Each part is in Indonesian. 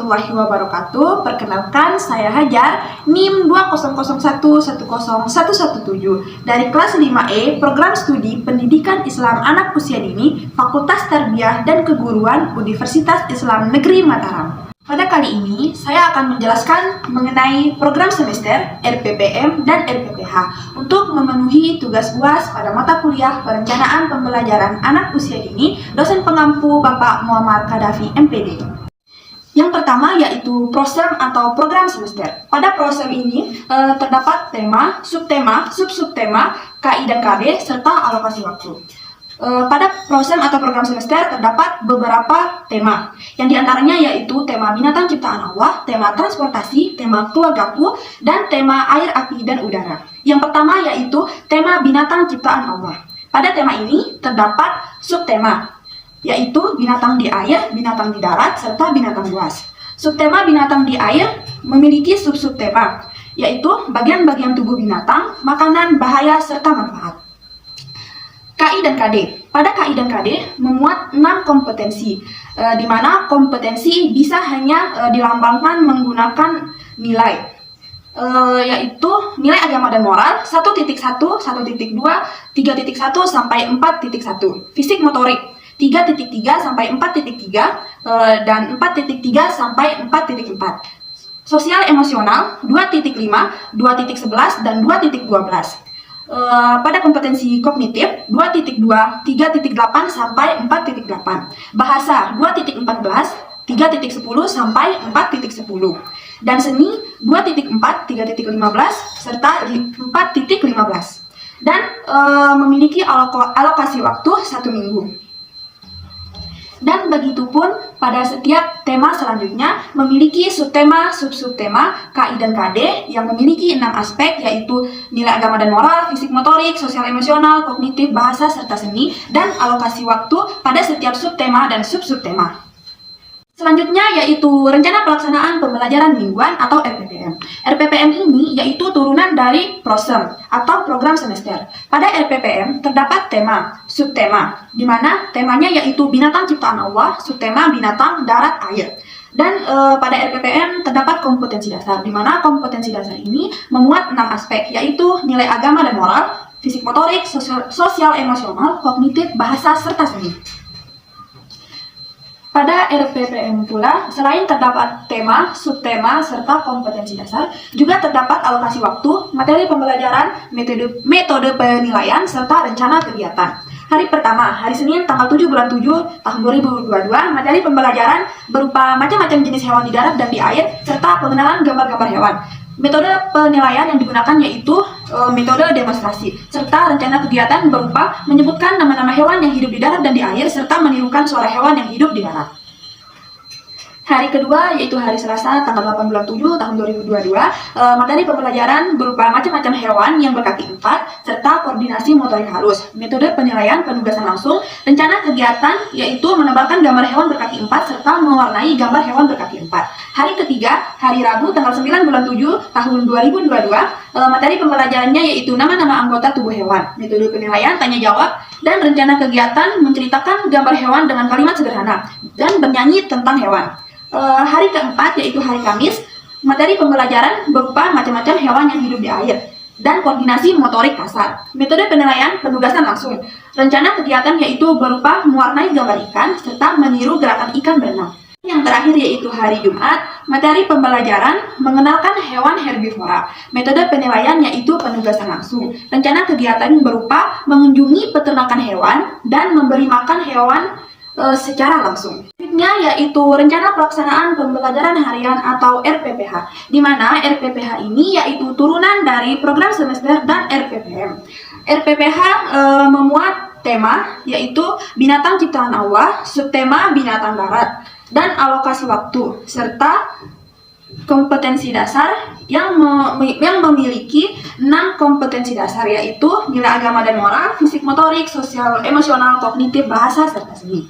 warahmatullahi wabarakatuh. Perkenalkan, saya Hajar, NIM 200110117 dari kelas 5E, Program Studi Pendidikan Islam Anak Usia Dini, Fakultas Tarbiyah dan Keguruan Universitas Islam Negeri Mataram. Pada kali ini, saya akan menjelaskan mengenai program semester, RPPM, dan RPPH untuk memenuhi tugas UAS pada mata kuliah Perencanaan Pembelajaran Anak Usia Dini, dosen pengampu Bapak Muammar Qaddafi, MPD. Yang pertama yaitu prosem atau program semester. Pada prosem ini terdapat tema, subtema, sub-subtema, KI dan KD, serta alokasi waktu. Pada prosem atau program semester terdapat beberapa tema, yang diantaranya yaitu tema binatang ciptaan Allah, tema transportasi, tema keluargaku, dan tema air, api, dan udara. Yang pertama yaitu tema binatang ciptaan Allah. Pada tema ini terdapat subtema, yaitu binatang di air, binatang di darat, serta binatang buas. Subtema binatang di air memiliki sub-subtema, yaitu bagian-bagian tubuh binatang, makanan, bahaya, serta manfaat. KI dan KD. Pada KI dan KD memuat 6 kompetensi, di mana kompetensi bisa hanya dilambangkan menggunakan nilai, yaitu nilai agama dan moral 1.1, 1.2, 3.1 sampai 4.1, fisik motorik 3.3 sampai 4.3, dan 4.3 sampai 4.4, sosial emosional 2.5, 2.11, dan 2.12. Pada kompetensi kognitif 2.2, 3.8 sampai 4.8, bahasa 2.14, 3.10 sampai 4.10, dan seni 2.4, 3.15 serta 4.15, dan memiliki alokasi waktu 1 minggu. Dan begitupun pada setiap tema selanjutnya memiliki subtema, sub-subtema, KI dan KD yang memiliki 6 aspek, yaitu nilai agama dan moral, fisik motorik, sosial emosional, kognitif, bahasa, serta seni, dan alokasi waktu pada setiap subtema dan sub-subtema. Selanjutnya yaitu rencana pelaksanaan pembelajaran mingguan atau RPPM. RPPM ini yaitu turunan dari prosem atau program semester. Pada RPPM terdapat tema, subtema, di mana temanya yaitu binatang ciptaan Allah, subtema binatang, darat, air. Dan pada RPPM terdapat kompetensi dasar, di mana kompetensi dasar ini memuat 6 aspek, yaitu nilai agama dan moral, fisik motorik, sosial emosional, kognitif, bahasa, serta seni. Pada RPPM pula, selain terdapat tema, subtema, serta kompetensi dasar, juga terdapat alokasi waktu, materi pembelajaran, metode penilaian, serta rencana kegiatan. Hari pertama, hari Senin tanggal 7 bulan 7 tahun 2022, materi pembelajaran berupa macam-macam jenis hewan di darat dan di air, serta pengenalan gambar-gambar hewan. Metode penilaian yang digunakan yaitu metode demonstrasi, serta rencana kegiatan berupa menyebutkan nama-nama hewan yang hidup di darat dan di air, serta menirukan suara hewan yang hidup di darat. Hari kedua yaitu hari Selasa tanggal 8 bulan 7 tahun 2022, materi pembelajaran berupa macam-macam hewan yang berkaki 4 serta koordinasi motorik halus. Metode penilaian penugasan langsung, rencana kegiatan yaitu menebalkan gambar hewan berkaki 4 serta mewarnai gambar hewan berkaki 4. Hari ketiga, hari Rabu tanggal 9 bulan 7 tahun 2022, materi pembelajarannya yaitu nama-nama anggota tubuh hewan. Metode penilaian tanya jawab dan rencana kegiatan menceritakan gambar hewan dengan kalimat sederhana dan bernyanyi tentang hewan. Hari keempat yaitu hari Kamis, materi pembelajaran berupa macam-macam hewan yang hidup di air dan koordinasi motorik kasar. Metode penilaian penugasan langsung, rencana kegiatan yaitu berupa mewarnai gambar ikan serta meniru gerakan ikan berenang. Yang terakhir yaitu hari Jumat, materi pembelajaran mengenalkan hewan herbivora. Metode penilaian yaitu penugasan langsung, rencana kegiatan berupa mengunjungi peternakan hewan dan memberi makan hewan secara langsung. Selanjutnya yaitu rencana pelaksanaan pembelajaran harian atau RPPH, di mana RPPH ini yaitu turunan dari program semester dan RPPM. RPPH memuat tema yaitu binatang ciptaan Allah, subtema binatang darat, dan alokasi waktu, serta kompetensi dasar yang memiliki 6 kompetensi dasar, yaitu nilai agama dan moral, fisik motorik, sosial emosional, kognitif, bahasa, serta seni.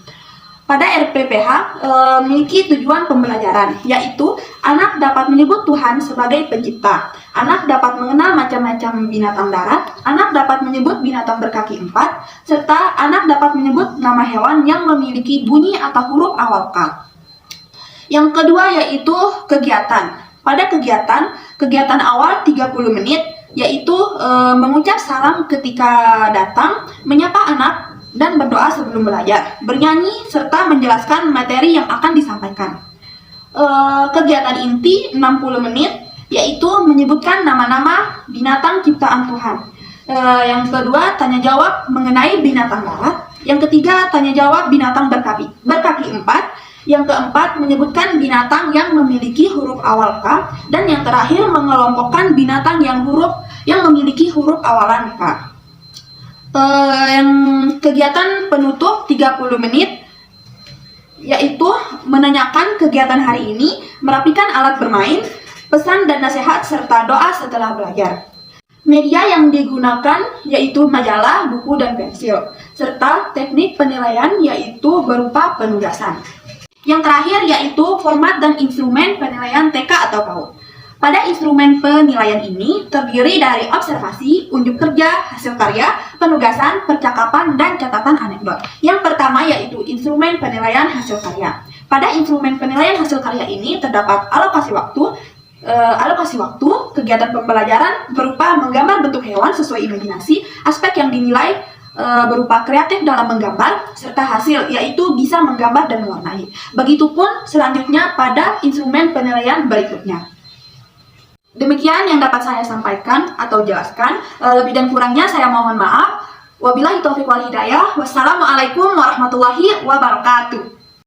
Pada RPPH memiliki tujuan pembelajaran, yaitu anak dapat menyebut Tuhan sebagai pencipta, anak dapat mengenal macam-macam binatang darat, anak dapat menyebut binatang berkaki 4, serta anak dapat menyebut nama hewan yang memiliki bunyi atau huruf awal K. Yang kedua yaitu kegiatan. Pada kegiatan awal 30 menit yaitu mengucap salam ketika datang, menyapa anak, dan berdoa sebelum belajar, bernyanyi, serta menjelaskan materi yang akan disampaikan. Kegiatan inti 60 menit yaitu menyebutkan nama-nama binatang ciptaan Tuhan. Yang kedua, tanya jawab mengenai binatang darat. Yang ketiga, tanya jawab binatang berkaki 4. Yang keempat, menyebutkan binatang yang memiliki huruf awal K. Dan yang terakhir, mengelompokkan binatang yang memiliki huruf awalan K. Yang kegiatan penutup 30 menit yaitu menanyakan kegiatan hari ini, merapikan alat bermain, pesan dan nasihat, serta doa setelah belajar. Media yang digunakan yaitu majalah, buku, dan pensil, serta teknik penilaian yaitu berupa penugasan. Yang terakhir yaitu format dan instrumen penilaian TK atau PAUD. Pada instrumen penilaian ini terdiri dari observasi, unjuk kerja, hasil karya, penugasan, percakapan, dan catatan anekdot. Yang pertama yaitu instrumen penilaian hasil karya. Pada instrumen penilaian hasil karya ini terdapat alokasi waktu, kegiatan pembelajaran berupa menggambar bentuk hewan sesuai imajinasi, aspek yang dinilai berupa kreatif dalam menggambar, serta hasil yaitu bisa menggambar dan mewarnai. Begitupun selanjutnya pada instrumen penilaian berikutnya. Demikian yang dapat saya sampaikan atau jelaskan. Lebih dan kurangnya saya mohon maaf. Wabillahi taufiq wal hidayah. Wassalamualaikum warahmatullahi wabarakatuh.